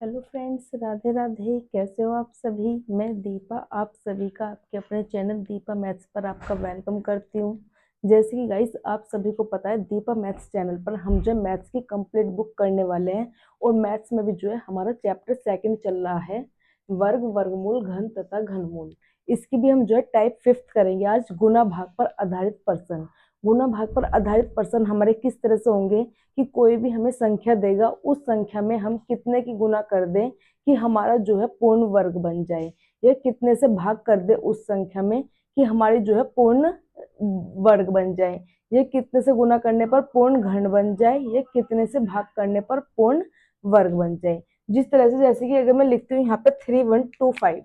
Hello friends, Radhe Radhe. कैसे हो आप सभी। मैं दीपा आप सभी का आपके अपने चैनल दीपा मैथ्स पर आपका वेलकम करती हूँ। जैसे कि गाइस आप सभी को पता है, दीपा मैथ्स चैनल पर हम जो मैथ्स की कंप्लीट बुक करने वाले हैं और मैथ्स में भी जो है हमारा चैप्टर सेकंड चल रहा है, वर्ग, वर्गमूल, घन तथा घनमूल। इसकी भी हम जो है टाइप फिफ्थ करेंगे आज। गुना भाग पर आधारित प्रश्न। गुना भाग पर आधारित प्रश्न हमारे किस तरह से होंगे कि कोई भी हमें संख्या देगा, उस संख्या में हम कितने की गुना कर दें कि हमारा जो है पूर्ण वर्ग बन जाए, या कितने से भाग कर दे उस संख्या में कि हमारी जो है पूर्ण वर्ग बन जाए, ये कितने से गुना करने पर पूर्ण घन बन जाए, ये कितने से भाग करने पर पूर्ण वर्ग बन जाए। जिस तरह से, जैसे कि अगर मैं लिखती हूँ यहाँ पे 3125,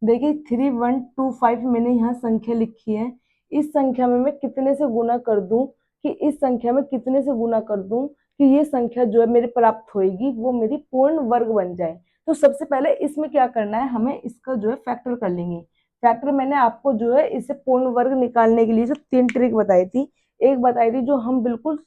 देखिए 3125 मैंने यहाँ संख्या लिखी है। इस संख्या में मैं कितने से गुना कर दूं कि इस संख्या में कितने से गुना कर दूं कि ये संख्या जो है मेरे प्राप्त होएगी वो मेरी पूर्ण वर्ग बन जाए। तो सबसे पहले इसमें क्या करना है, हमें इसका जो है फैक्टर कर लेंगे। फैक्टर मैंने आपको जो है इसे पूर्ण वर्ग निकालने के लिए जो 3 ट्रिक बताई थी, एक बताई थी जो हम बिल्कुल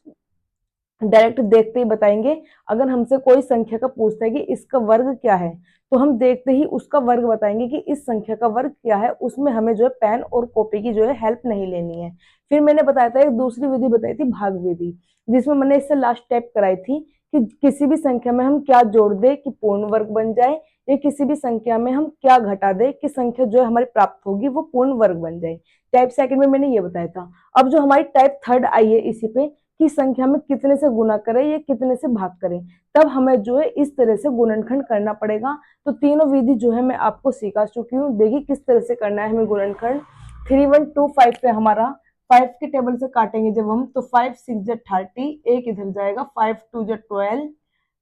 डायरेक्ट देखते ही बताएंगे। अगर हमसे कोई संख्या का पूछता है कि इसका वर्ग क्या है, तो हम देखते ही उसका वर्ग बताएंगे कि इस संख्या का वर्ग क्या है। उसमें हमें जो है पेन और कॉपी की जो है हेल्प नहीं लेनी है। फिर मैंने बताया था, एक दूसरी विधि बताई थी, भाग विधि, जिसमें मैंने इससे लास्ट स्टेप कराई थी कि किसी भी संख्या में हम क्या जोड़ दे कि पूर्ण वर्ग बन जाए, या किसी भी संख्या में हम क्या घटा दे कि संख्या जो है हमारी प्राप्त होगी वो पूर्ण वर्ग बन जाए। टाइप सेकंड में मैंने ये बताया था। अब जो हमारी टाइप थर्ड आई है इसी पे, की संख्या में कितने से गुना करें या कितने से भाग करें, तब हमें जो है इस तरह से गुणनखंड करना पड़ेगा। तो तीनों विधि जो है मैं आपको सिखा चुकी हूँ। देखिए किस तरह से करना है हमें गुणनखंड। 3125 पे हमारा 5 के टेबल से काटेंगे जब हम, तो 5 6 जा 30, एक इधर जाएगा, 5 2 जा 12,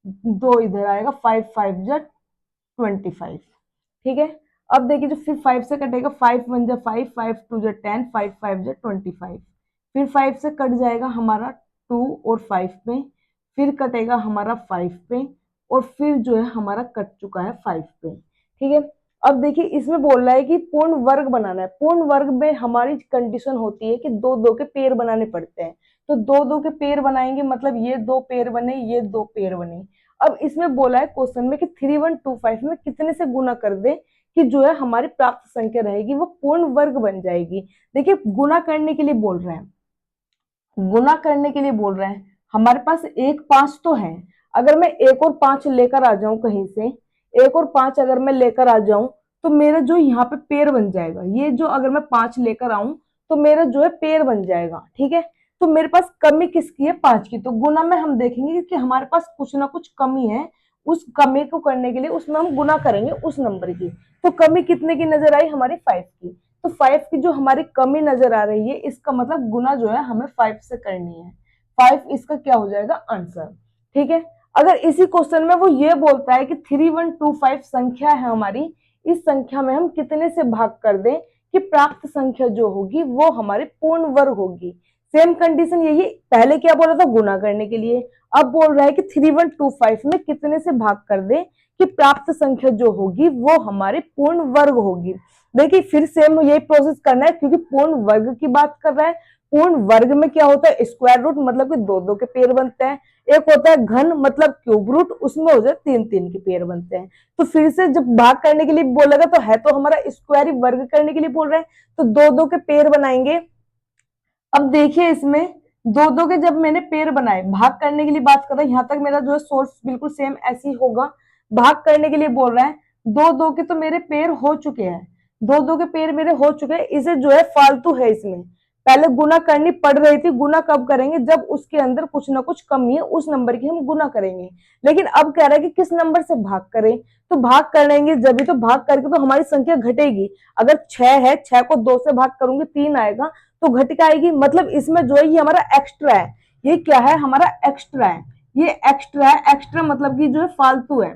दो इधर आएगा, 5 5 जा 25। ठीक है। अब देखिए जो फिर 5 से कटेगा, 5 1 जा 5, 5 2 जा 10, 5 5 जा 25। फिर 5 से कट जाएगा हमारा 2 और 5 पे, फिर कटेगा हमारा 5 पे, और फिर जो है हमारा कट चुका है 5 पे। ठीक है। अब देखिए इसमें बोल रहा है कि पूर्ण वर्ग बनाना है। पूर्ण वर्ग में हमारी कंडीशन होती है कि दो दो के पेड़ बनाने पड़ते हैं। तो दो दो के पेड़ बनाएंगे, मतलब ये दो पेड़ बने, ये दो पेड़ बने। अब इसमें बोला है क्वेश्चन में कि 3125 में कितने से गुना कर दे कि जो है हमारी प्राप्त संख्या रहेगी वो पूर्ण वर्ग बन जाएगी। देखिए गुना करने के लिए बोल रहे हैं, गुना करने के लिए बोल रहे हैं। हमारे पास एक 5 तो है। अगर मैं एक और 5 लेकर आ जाऊं कहीं से, एक और 5 अगर मैं लेकर आ जाऊं, तो मेरा जो यहाँ पे पेड़ बन जाएगा, ये जो अगर मैं 5 लेकर आऊं तो मेरा जो है पेड़ बन जाएगा। ठीक है। तो मेरे पास कमी किसकी है, 5 की। तो गुना में हम देखेंगे कि हमारे पास कुछ ना कुछ कमी है। उस कमी को करने के लिए उसमें हम गुना करेंगे उस नंबर की। तो कमी कितने की नजर आई, हमारी 5 की। तो 5 की जो हमारी कमी नजर आ रही है, इसका मतलब गुना जो है हमें 5 से करनी है। 5 इसका क्या हो जाएगा, आंसर। ठीक है। अगर इसी क्वेश्चन में वो ये बोलता है कि 3125 संख्या है हमारी, इस संख्या में हम कितने से भाग कर दें कि प्राप्त संख्या जो होगी वो हमारी पूर्ण वर्ग होगी। सेम कंडीशन यही, पहले क्या बोला था, गुना करने के लिए। अब बोल रहा है कि 3125 में कितने से भाग कर दे कि प्राप्त संख्या जो होगी वो हमारी पूर्ण वर्ग होगी। देखिए फिर सेम यही प्रोसेस करना है, क्योंकि पूर्ण वर्ग की बात कर रहा है। पूर्ण वर्ग में क्या होता है, स्क्वायर रूट, मतलब कि दो दो के पेड़ बनते हैं। एक होता है घन, मतलब क्यूब रूट, उसमें हो जाए तीन तीन के पेड़ बनते हैं। तो फिर से जब भाग करने के लिए बोलेगा तो है तो हमारा स्क्वायर ही, वर्ग करने के लिए बोल रहे हैं तो दो दो के पेड़ बनाएंगे। अब देखिए इसमें दो दो के जब मैंने पेड़ बनाए, भाग करने के लिए बात कर रहा है, यहां तक मेरा जो है सोर्स बिल्कुल सेम ऐसी होगा। भाग करने के लिए बोल रहा है, दो दो के तो मेरे पेड़ हो चुके हैं, दो दो के पेड़ मेरे हो चुके हैं। इसे जो है फालतू है, इसमें पहले गुना करनी पड़ रही थी। गुना कब करेंगे, जब उसके अंदर कुछ ना कुछ कमी है, उस नंबर की हम गुना करेंगे। लेकिन अब कह रहा है कि किस नंबर से भाग करें, तो भाग करेंगे जब भी, तो भाग करके तो हमारी संख्या घटेगी। अगर 6 है, 6 को 2 से भाग करूंगी 3 आएगा, तो घट के आएगी। मतलब इसमें जो है ये हमारा एक्स्ट्रा है। ये क्या है, हमारा एक्स्ट्रा है। ये एक्स्ट्रा है, एक्स्ट्रा मतलब कि जो है फालतू है।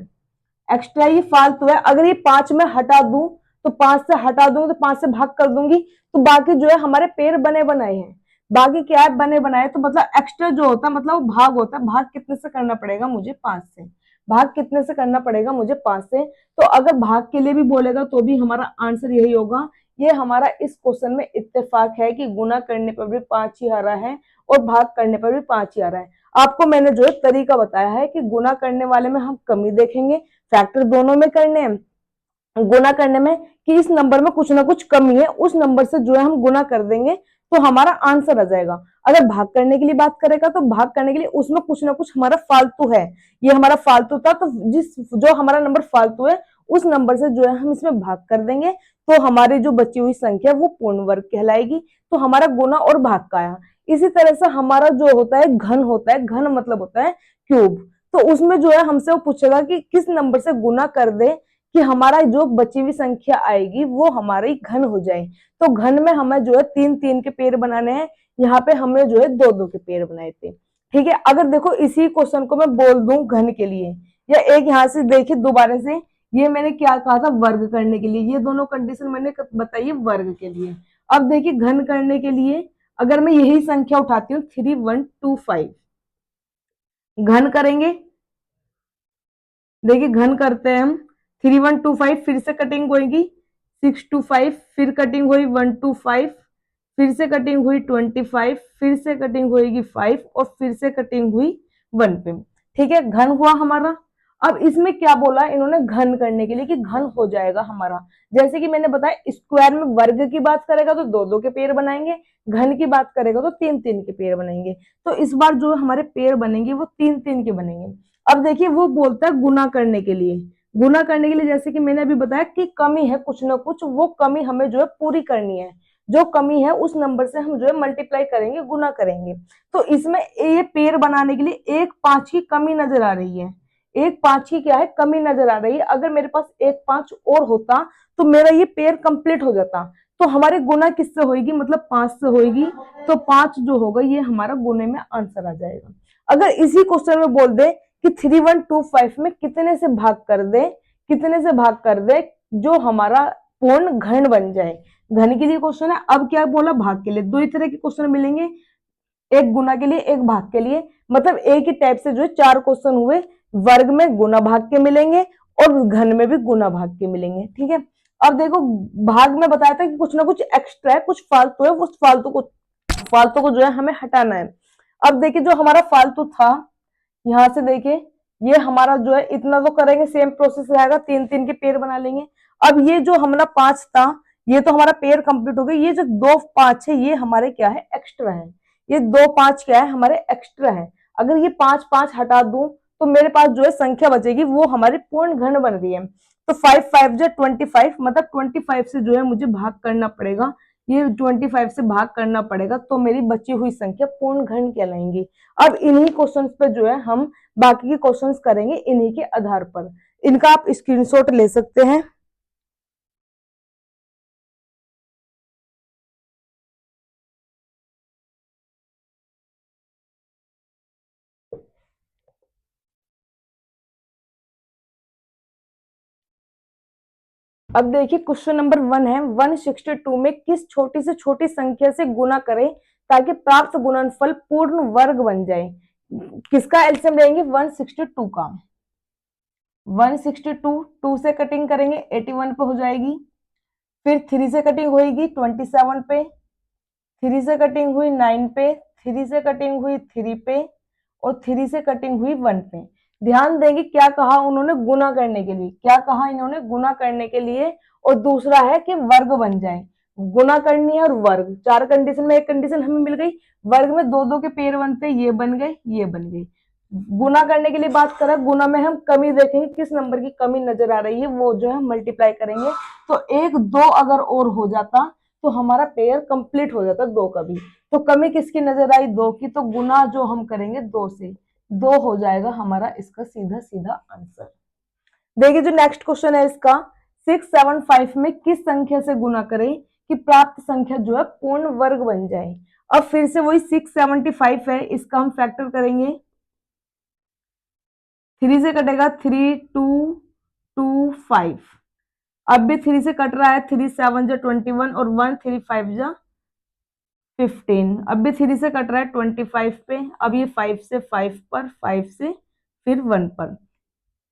एक्स्ट्रा ये फालतू है। अगर ये 5 में हटा दूं, तो 5 से हटा दूंगी तो 5 से भाग कर दूंगी, तो बाकी जो है हमारे पेड़ बने बनाए हैं। बाकी क्या है, बने बनाए। तो मतलब एक्स्ट्रा जो होता है मतलब वो भाग होता है। भाग कितने से करना पड़ेगा मुझे, 5 से। भाग कितने से करना पड़ेगा मुझे, 5 से। तो अगर भाग के लिए भी बोलेगा तो भी हमारा आंसर यही होगा। ये हमारा इस क्वेश्चन में इत्तेफाक है कि गुना करने पर भी 5 ही आ रहा है और भाग करने पर भी 5 ही आ रहा है। आपको मैंने जो है तरीका बताया है कि गुना करने वाले में हम कमी देखेंगे, फैक्टर दोनों में करने हैं, गुना करने में कि इस नंबर में कुछ ना कुछ कमी है, उस नंबर से जो है हम गुना कर देंगे तो हमारा आंसर आ जाएगा। अगर भाग करने के लिए बात करेगा तो भाग करने के लिए उसमें कुछ ना कुछ हमारा फालतू है, ये हमारा फालतू था, तो जिस जो हमारा नंबर फालतू है उस नंबर से जो है हम इसमें भाग कर देंगे तो हमारी जो बची हुई संख्या वो पूर्ण वर्ग कहलाएगी। तो हमारा गुना और भाग का आया। इसी तरह से हमारा जो होता है घन होता है, घन मतलब होता है क्यूब, तो उसमें जो है हमसे वो पूछेगा कि किस नंबर से गुना कर दे कि हमारा जो बची हुई संख्या आएगी वो हमारी घन हो जाए। तो घन में हमें जो है 3-3 के पेड़ बनाने हैं, यहाँ पे हमने जो है 2-2 के पेड़ बनाए थे। ठीक है, अगर देखो इसी क्वेश्चन को मैं बोल दूं घन के लिए, या एक यहाँ से देखिए दोबारा से, ये मैंने क्या कहा था वर्ग करने के लिए, ये दोनों कंडीशन मैंने बताई वर्ग के लिए। अब देखिए घन करने के लिए अगर मैं यही संख्या उठाती हूँ 3125, घन करेंगे, देखिए घन करते हैं हम 3125, फिर से कटिंग होगी 625, फिर कटिंग हुई 125, फिर से कटिंग हुई 25, फिर से कटिंग होगी 5 और फिर से कटिंग हुई 1 पे। ठीक है, घन हुआ हमारा। अब इसमें क्या बोला इन्होंने घन करने के लिए कि घन हो जाएगा हमारा, जैसे कि मैंने बताया स्क्वायर में वर्ग की बात करेगा तो 2-2 के पेड़ बनाएंगे, घन की बात करेगा तो 3-3 के पेड़ बनेंगे। तो इस बार जो हमारे पेड़ बनेंगे वो 3-3 के बनेंगे। अब देखिए वो बोलता है गुना करने के लिए, गुना करने के लिए जैसे कि मैंने अभी बताया कि कमी है कुछ ना कुछ, वो कमी हमें जो है पूरी करनी है, जो कमी है उस नंबर से हम जो है मल्टीप्लाई करेंगे, गुना करेंगे। तो इसमें ये पेड़ बनाने के लिए 1-5 की कमी नजर आ रही है, 1-5 की क्या है कमी नजर आ रही है। अगर मेरे पास 1-5 और होता तो मेरा ये पेड़ कंप्लीट हो जाता। तो हमारे गुना किससे होगी, मतलब 5 से होगी, तो 5 जो होगा ये हमारा गुने में आंसर आ जाएगा। अगर इसी क्वेश्चन में बोल दे कि 3125 में कितने से भाग कर दे, कितने से भाग कर दे जो हमारा पूर्ण घन बन जाए, घन के लिए क्वेश्चन है। अब क्या बोला भाग के लिए, दो ही तरह के क्वेश्चन मिलेंगे, एक गुना के लिए एक भाग के लिए, मतलब एक ही टाइप से जो है 4 क्वेश्चन हुए, वर्ग में गुना भाग के मिलेंगे और घन में भी गुना भाग के मिलेंगे। ठीक है, अब देखो भाग में बताया था कि कुछ ना कुछ एक्स्ट्रा है, कुछ फालतू है, उस फालतू को जो है हमें हटाना है। अब देखिए जो हमारा फालतू था, यहां से देखिए ये हमारा जो है इतना तो करेंगे, सेम प्रोसेस रहेगा, 3-3 के पेड़ बना लेंगे। अब ये जो हमारा 5 था ये तो हमारा पेड़ कंप्लीट हो गया, ये जो 2-5 है ये हमारे क्या है एक्स्ट्रा है, ये 2-5 क्या है हमारे एक्स्ट्रा है। अगर ये 5-5 हटा दूं तो मेरे पास जो है संख्या बचेगी वो हमारी पूर्ण घन बन रही है। तो 5-5 जो 25, मतलब 25 से जो है मुझे भाग करना पड़ेगा, ये 25 से भाग करना पड़ेगा तो मेरी बची हुई संख्या पूर्ण घन कहलाएंगी। अब इन्हीं क्वेश्चंस पे जो है हम बाकी के क्वेश्चंस करेंगे इन्हीं के आधार पर, इनका आप स्क्रीनशॉट ले सकते हैं। अब देखिए क्वेश्चन नंबर 1 है 162 में किस छोटी से छोटी संख्या से गुना करें ताकि प्राप्त गुणनफल पूर्ण वर्ग बन जाए। किसका एलसीएम लेंगे 162 का, 162 2 से कटिंग करेंगे 81 पे हो जाएगी, फिर 3 से कटिंग होगी 27 पे, 3 से कटिंग हुई 9 पे, 3 से कटिंग हुई 3 पे और 3 से कटिंग हुई 1 पे। ध्यान देंगे क्या कहा उन्होंने गुना करने के लिए, क्या कहा इन्होंने गुना करने के लिए, और दूसरा है कि वर्ग बन जाए, गुना करनी है और वर्ग, 4 कंडीशन में एक कंडीशन हमें मिल गई, वर्ग में 2-2 के पेड़ बनते, ये बन गए ये बन गई। गुना करने के लिए बात करें, गुना में हम कमी देखेंगे, किस नंबर की कमी नजर आ रही है वो जो है मल्टीप्लाई करेंगे, तो 1-2 अगर और हो जाता तो हमारा पेयर कंप्लीट हो जाता 2 का भी। तो कमी किसकी नजर आई 2 की, तो गुना जो हम करेंगे 2 से, 2 हो जाएगा हमारा इसका सीधा सीधा आंसर। देखिए जो नेक्स्ट क्वेश्चन है इसका 675 में किस संख्या से गुना करें कि प्राप्त संख्या जो है पूर्ण वर्ग बन जाए। अब फिर से वही 675 है, इसका हम फैक्टर करेंगे, 3 से कटेगा 3225, अब भी 3 से कट रहा है, 3 7 जा 21 और 1 3 5 जा 15, अब भी 3 से कट रहा है 25 पे, अब ये 5 से 5 पर, 5 से फिर 1 पर,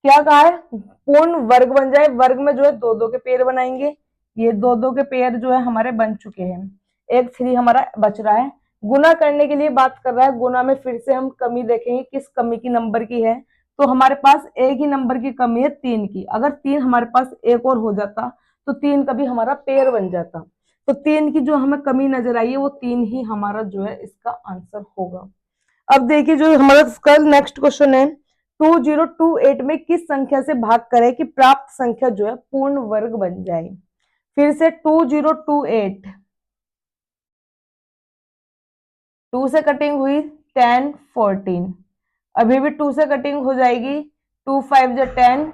क्या कहा है पूर्ण वर्ग बन जाए, वर्ग में जो है 2-2 के पेयर बनाएंगे, ये 2-2 के पेयर जो है हमारे बन चुके हैं, एक 3 हमारा बच रहा है, गुना करने के लिए बात कर रहा है। गुना में फिर से हम कमी देखेंगे, किस कमी की नंबर की है। तो हमारे पास एक ही नंबर की कमी है 3 की। अगर 3 हमारे पास एक और हो जाता तो 3 का भी हमारा पेयर बन जाता। तो 3 की जो हमें कमी नजर आई है वो 3 ही हमारा जो है इसका आंसर होगा। अब देखिए जो हमारा इसका नेक्स्ट क्वेश्चन है, 2028 में किस संख्या से भाग करें कि प्राप्त संख्या जो है पूर्ण वर्ग बन जाए। फिर से 2028, 2 से कटिंग हुई 10 14, अभी भी 2 से कटिंग हो जाएगी, 2 5 जा 10।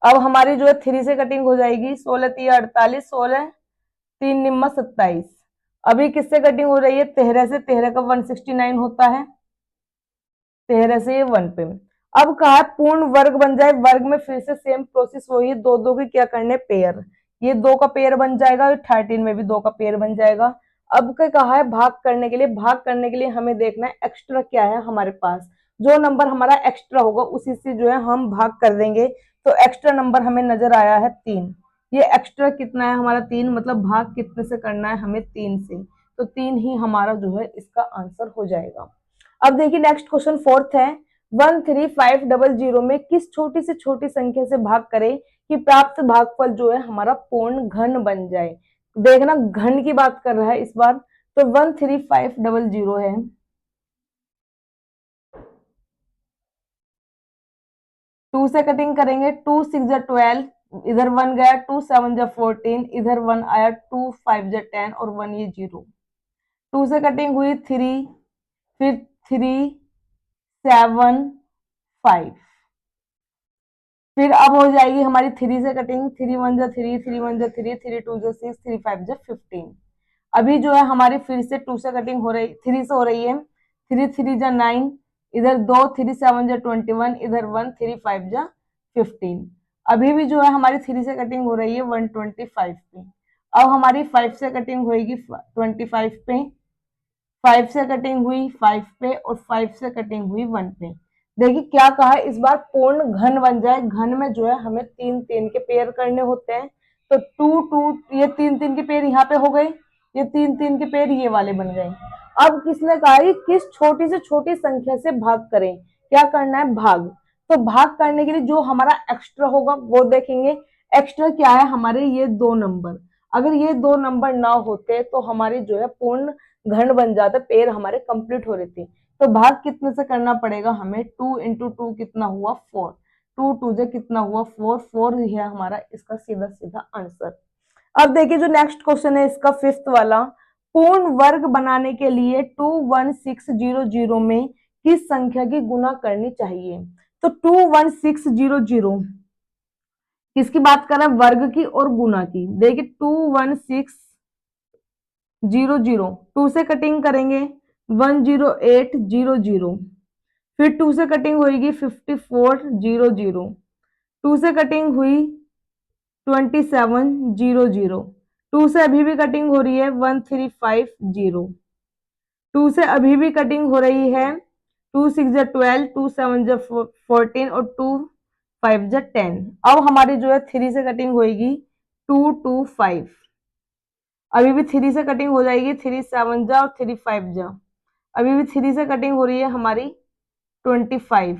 अब हमारी जो है 3 से कटिंग हो जाएगी, 16 3 48, 16 3 निम्मा 27। अभी किससे कटिंग हो रही है, 13 से। 13 का 169 होता है, 13 से ये 1 पे। अब कहा पूर्ण वर्ग बन जाए। वर्ग में फिर से सेम प्रोसेस वही है, दो दो के क्या करने पेयर। ये 2 का पेयर बन जाएगा, 13 में भी 2 का पेयर बन जाएगा। अब क्या कहा है भाग करने के लिए। भाग करने के लिए हमें देखना है एक्स्ट्रा क्या है हमारे पास। जो नंबर हमारा एक्स्ट्रा होगा उसी से जो है हम भाग कर देंगे। तो एक्स्ट्रा नंबर हमें नजर आया है 3। ये एक्स्ट्रा कितना है हमारा 3, मतलब भाग कितने से करना है हमें 3 से। तो 3 ही हमारा जो है इसका आंसर हो जाएगा। अब देखिए नेक्स्ट क्वेश्चन फोर्थ है, 13500 में किस छोटी से छोटी संख्या से भाग करें कि प्राप्त भागफल जो है हमारा पूर्ण घन बन जाए। देखना घन की बात कर रहा है इस बार। तो 13500 है, 2 से कटिंग करेंगे, 2 6 जा 12, इधर 1 गया, 2 7 जा 14, इधर 1 आया, 2 5 जा 10 और 1 ये 0। 2 से कटिंग हुई 3, फिर 3 7 5, फिर अब हो जाएगी हमारी 3 से कटिंग, 3 1 जा 3, 3 1 जा 3, 3 2 जा 6, 3 5 जा 15। अभी जो है हमारी फिर से 2 से कटिंग हो रही, 3 से हो रही है, 3 3 जा 9, इधर 2 3 7 जा 21, इधर 1 3 5 जा 15। अभी भी जो है हमारी 3 से कटिंग हो रही है 125 पे। अब हमारी 5 से कटिंग होगी 25 पे, 5 से कटिंग हुई 5 पे और 5 से कटिंग हुई 1 पे। देखिए क्या कहा है इस बार पूर्ण घन बन जाए। घन में जो है हमें 3 3 के पेयर करने होते हैं। तो 2 2 ये 3 3 के पेयर यहाँ पे हो गए, ये 3 3 के पेयर ये वाले बन गए। अब किसने कहा है किस छोटी से छोटी संख्या से भाग करें। क्या करना है भाग। तो भाग करने के लिए जो हमारा एक्स्ट्रा होगा वो देखेंगे। एक्स्ट्रा क्या है हमारे ये 2 नंबर। अगर ये 2 नंबर ना होते तो हमारी जो है पूर्ण घन बन जाता, पेयर हमारे कंप्लीट हो रही थी। तो भाग कितने से करना पड़ेगा हमें, 2 इंटू 2 कितना हुआ 4, 2 2 से कितना हुआ 4, 4 ही है हमारा इसका सीधा सीधा आंसर। अब देखिए जो नेक्स्ट क्वेश्चन है इसका फिफ्थ वाला, पूर्ण वर्ग बनाने के लिए 21600 में किस संख्या की गुना करनी चाहिए। तो 21600 किसकी बात कर रहे हैं, वर्ग की और गुना की। देखिए 21600, 2 से कटिंग करेंगे 10800, फिर 2 से कटिंग होगी 5400, 2 से कटिंग हुई 2700, 2 से अभी भी कटिंग हो रही है 1350, 2 से अभी भी कटिंग हो रही है 2 6 जा 12, 2 7 जा 14 और 2 5 जा 10। अब हमारी जो है 3 से कटिंग होगी 225, अभी भी 3 से कटिंग हो जाएगी 3 7 जा और 3 5 जा, अभी भी 3 से कटिंग हो रही है हमारी 25।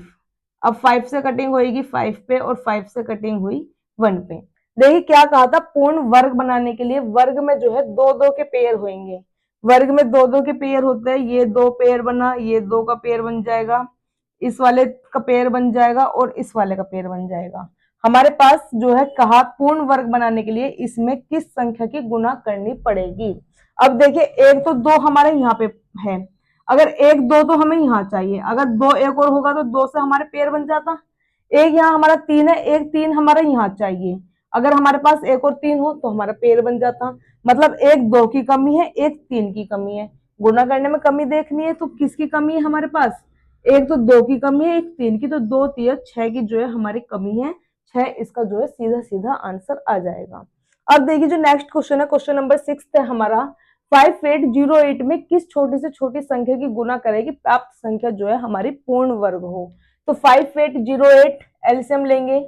अब 5 से कटिंग होगी 5 पे और 5 से कटिंग हुई 1 पे। देखिए क्या कहा था पूर्ण वर्ग बनाने के लिए वर्ग में जो है 2 2 के पेयर होंगे। वर्ग में 2 2 के पेयर होते हैं, ये 2 पेयर बना, ये 2 का पेयर बन जाएगा, इस वाले का पेयर बन जाएगा और इस वाले का पेयर बन जाएगा। हमारे पास जो है कहा पूर्ण वर्ग बनाने के लिए इसमें किस संख्या की गुना करनी पड़ेगी। अब देखिए एक तो 2 हमारे यहाँ पे है, अगर एक 2 तो हमें यहाँ चाहिए, अगर 2 एक और होगा तो 2 से हमारे पेयर बन जाता। एक यहाँ हमारा 3 है, एक 3 हमारा यहाँ चाहिए, अगर हमारे पास एक और 3 हो तो हमारा पेयर बन जाता। मतलब एक 2 की कमी है, एक 3 की कमी है। गुना करने में कमी देखनी है तो किसकी कमी है हमारे पास, एक तो 2 की कमी है, एक 3 की, तो 2 3 6 की जो है हमारी कमी है, 6 इसका जो है सीधा सीधा आंसर आ जाएगा। अब देखिए जो नेक्स्ट क्वेश्चन है, क्वेश्चन नंबर 6 है हमारा, 5808 में किस छोटी से छोटी संख्या की गुना करेगी प्राप्त संख्या जो है हमारी पूर्ण वर्ग हो। तो 5808 एलसीएम लेंगे,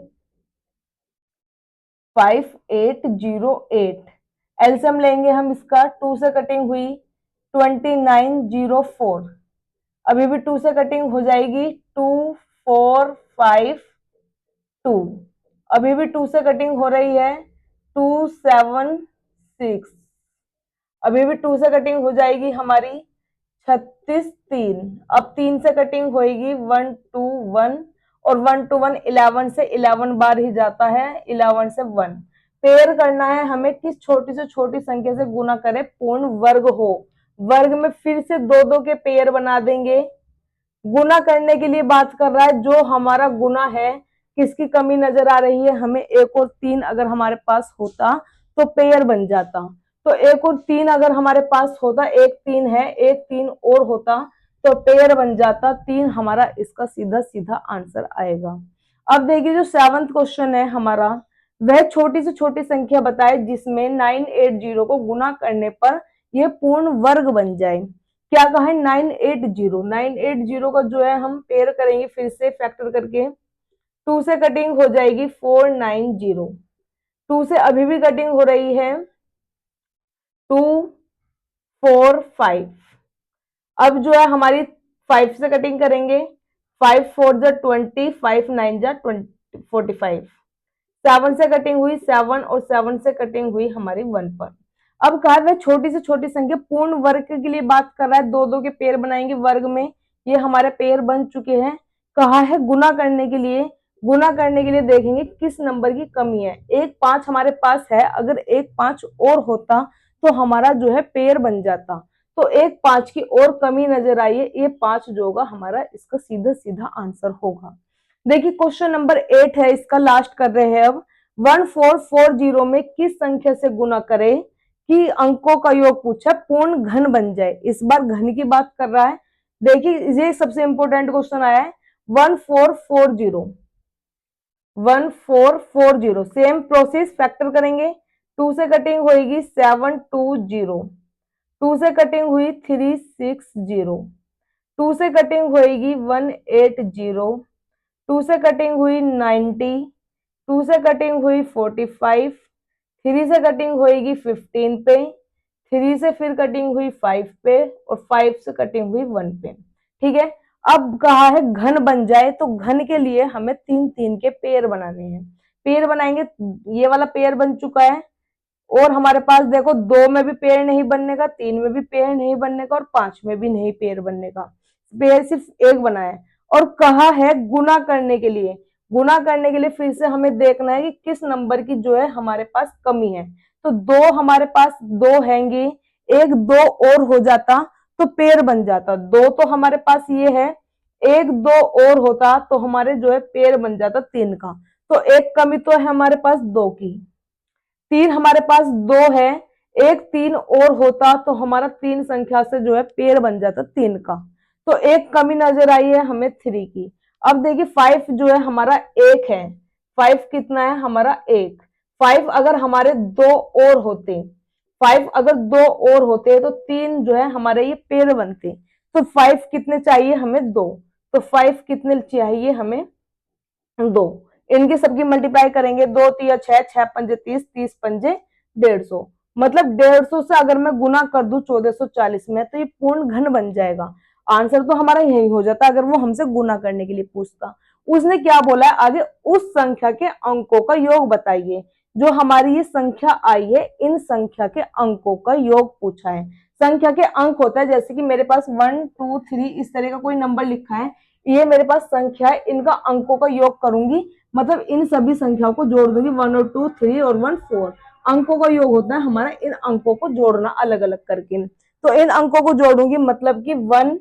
5808 एलसीएम लेंगे हम इसका, 2 से कटिंग हुई 2904। अभी भी 2 से कटिंग हो जाएगी, 2452। अभी भी 2 से कटिंग हो रही है, 276। अभी भी 2 से कटिंग हो जाएगी हमारी 36 3। अब 3 से कटिंग होगी 121, और 121 11 से 11 बार ही जाता है, 11 से 1। पेयर करना है हमें, किस छोटी से छोटी संख्या से गुना करे पूर्ण वर्ग हो। वर्ग में फिर से दो दो के पेयर बना देंगे। गुना करने के लिए बात कर रहा है, जो हमारा गुना है किसकी कमी नजर आ रही है हमें, 1 और 3 अगर हमारे पास होता तो पेयर बन जाता। तो 1 और 3 अगर हमारे पास होता, 1 3 है, 1 3 और होता तो पेयर बन जाता 3, हमारा इसका सीधा सीधा आंसर आएगा। अब देखिए जो 7वां क्वेश्चन है हमारा, वह छोटी से छोटी संख्या बताए जिसमें 980 को गुना करने पर यह पूर्ण वर्ग बन जाए। क्या कहा है, 980। 980 का जो है हम पेयर करेंगे फिर से फैक्टर करके, 2 से कटिंग हो जाएगी 490। 2 से अभी भी कटिंग हो रही है 245। अब जो है हमारी 5 से कटिंग करेंगे, 5 4 जा 20, 5 9 जा 45। 7 से कटिंग हुई 7, और 7 से कटिंग हुई हमारी 1 पर। अब कहा वह छोटी से छोटी संख्या पूर्ण वर्ग के लिए बात कर रहा है, दो दो के पेयर बनाएंगे वर्ग में, ये हमारे पेयर बन चुके हैं। कहा है गुना करने के लिए, गुना करने के लिए देखेंगे किस नंबर की कमी है। 1 5 हमारे पास है, अगर 1 5 और होता तो हमारा जो है पेयर बन जाता। तो 1 5 की और कमी नजर आई है, ये 5 जो होगा हमारा इसका सीधा सीधा आंसर होगा। देखिए क्वेश्चन नंबर 8 है, इसका लास्ट कर रहे हैं अब। 1440 में किस संख्या से गुना करे कि अंकों का योग पूछा, पूर्ण घन बन जाए। इस बार घन की बात कर रहा है। देखिए ये सबसे इंपॉर्टेंट क्वेश्चन आया है, 1440। 1440 सेम प्रोसेस, फैक्टर करेंगे, 2 से कटिंग होगी 720, 2 से कटिंग हुई 360, 2 से कटिंग होगी 180, 2 से कटिंग हुई 90, 2 से कटिंग हुई 45, 3 से कटिंग होगी 15 पे, 3 से फिर कटिंग हुई 5 पे, और 5 से कटिंग हुई 1 पे। ठीक है, अब कहा है घन बन जाए, तो घन के लिए हमें 3 3 के पेयर बनाने हैं। पेयर बनाएंगे, ये वाला पेयर बन चुका है, और हमारे पास देखो 2 में भी पेयर नहीं बनने का, 3 में भी पेयर नहीं बनने का, और 5 में भी नहीं पेयर बनने का, पेयर सिर्फ एक बना है। और कहा है गुना करने के लिए, गुना करने के लिए फिर से हमें देखना है कि किस नंबर की जो है हमारे पास कमी है। तो 2 हमारे पास 2 हैंगे, 1 2 और हो जाता तो पेयर बन जाता। 2 तो हमारे पास ये है, 1 2 और होता तो हमारे जो है पेयर बन जाता 3 का। तो एक कमी तो है हमारे पास 2 की। 3 हमारे पास 2 है, 1 3 और होता तो हमारा 3 संख्या से जो है पेयर बन जाता 3 का। तो एक कमी नजर आई है हमें 3 की। अब देखिए 5 जो है हमारा 1 है, 5 कितना है हमारा 1। 5 अगर हमारे 2 और होते, 5 अगर 2 और होते तो 3 जो है हमारे ये पेयर बनते। तो 5 कितने चाहिए हमें 2, तो 5 कितने चाहिए हमें 2। इनकी सबकी मल्टीप्लाई करेंगे, 2 तिया 6, 6 पंजे 30, 30 पंजे 150। मतलब 150 से अगर मैं गुना कर दूं 1440 में, तो ये पूर्ण घन बन जाएगा। आंसर तो हमारा यही हो जाता अगर वो हमसे गुना करने के लिए पूछता। उसने क्या बोला है आगे, उस संख्या के अंकों का योग बताइए। जो हमारी ये संख्या आई है, इन संख्या के अंकों का योग पूछा है। संख्या के अंक होता है, जैसे कि मेरे पास 1 2 3 इस तरह का कोई नंबर लिखा है, ये मेरे पास संख्या है, इनका अंकों का योग करूंगी, मतलब इन सभी संख्याओं को जोड़ दूंगी, 1 और 2 3 और 1 4। अंकों का योग होता है हमारा इन अंकों को जोड़ना अलग अलग करके। तो इन अंकों को जोड़ूंगी, मतलब कि 1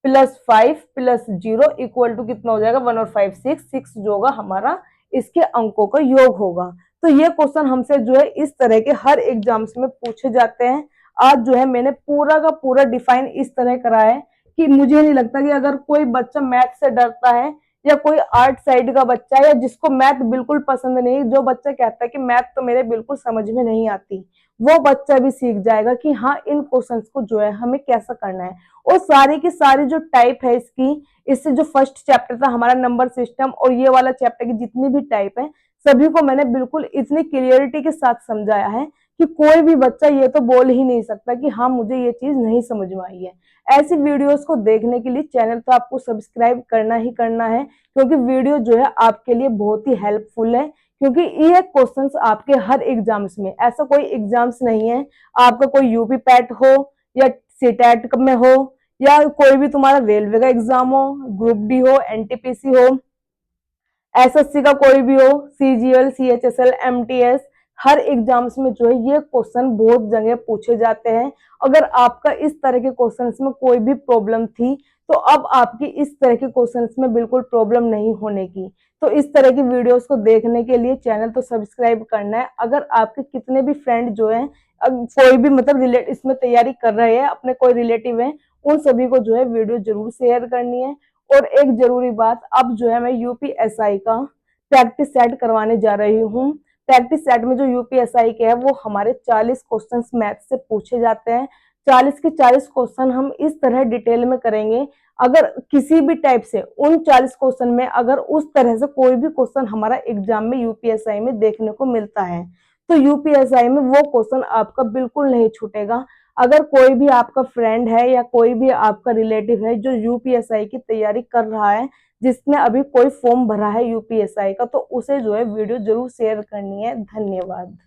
+ 5 + 0 इक्वल टू कितना हो जाएगा, 1 और 5 6, 6 जो होगा हमारा इसके अंकों का योग होगा। तो ये क्वेश्चन हमसे जो है इस तरह के हर एग्जाम्स में पूछे जाते हैं। आज जो है मैंने पूरा का पूरा डिफाइन इस तरह करा है कि मुझे नहीं लगता कि अगर कोई बच्चा मैथ से डरता है, या कोई आर्ट साइड का बच्चा है, या जिसको मैथ बिल्कुल पसंद नहीं, जो बच्चा कहता है कि मैथ तो मेरे बिल्कुल समझ में नहीं आती, वो बच्चा भी सीख जाएगा कि हाँ इन क्वेश्चंस को जो है हमें कैसा करना है। और सारी की सारी जो टाइप है इसकी, इससे जो फर्स्ट चैप्टर था हमारा नंबर सिस्टम, और ये वाला चैप्टर की जितनी भी टाइप है, सभी को मैंने बिल्कुल इतनी क्लियरिटी के साथ समझाया है कि कोई भी बच्चा ये तो बोल ही नहीं सकता कि हाँ मुझे ये चीज नहीं समझ में आई है। ऐसी वीडियोस को देखने के लिए चैनल तो आपको सब्सक्राइब करना ही करना है, क्योंकि वीडियो जो है आपके लिए बहुत ही हेल्पफुल है। क्योंकि ये क्वेश्चंस आपके हर एग्जाम्स में, ऐसा कोई एग्जाम्स नहीं है, आपका कोई यूपी पैट हो या सीटेट में हो या कोई भी तुम्हारा रेलवे का एग्जाम हो, ग्रुप डी हो, एनटीपीसी हो, एसएससी का कोई भी हो, सीजीएल, सीएचएसएल, एमटीएस, हर एग्जाम्स में जो है ये क्वेश्चन बहुत जगह पूछे जाते हैं। अगर आपका इस तरह के क्वेश्चंस में कोई भी प्रॉब्लम थी तो अब आपकी इस तरह के क्वेश्चंस में बिल्कुल प्रॉब्लम नहीं होने की। तो इस तरह की वीडियोस को देखने के लिए चैनल तो सब्सक्राइब करना है। अगर आपके कितने भी फ्रेंड जो है कोई भी मतलब इसमें तैयारी कर रहे हैं, अपने कोई रिलेटिव है, उन सभी को जो है वीडियो जरूर शेयर करनी है। और एक जरूरी बात, अब जो है मैं यूपीएसआई का प्रैक्टिस सेट करवाने जा रही हूँ। प्रैक्टिस सेट में जो यूपीएसआई के है वो हमारे 40 क्वेश्चंस मैथ से पूछे जाते हैं। 40 के 40 क्वेश्चन हम इस तरह डिटेल में करेंगे, अगर किसी भी टाइप से उन 40 क्वेश्चन में अगर उस तरह से कोई भी क्वेश्चन हमारा एग्जाम में यूपीएसआई में देखने को मिलता है तो यूपीएसआई में वो क्वेश्चन आपका बिल्कुल नहीं छूटेगा। अगर कोई भी आपका फ्रेंड है या कोई भी आपका रिलेटिव है जो यूपीएसआई की तैयारी कर रहा है, जिसने अभी कोई फॉर्म भरा है यूपीएसआई का, तो उसे जो है वीडियो जरूर शेयर करनी है। धन्यवाद।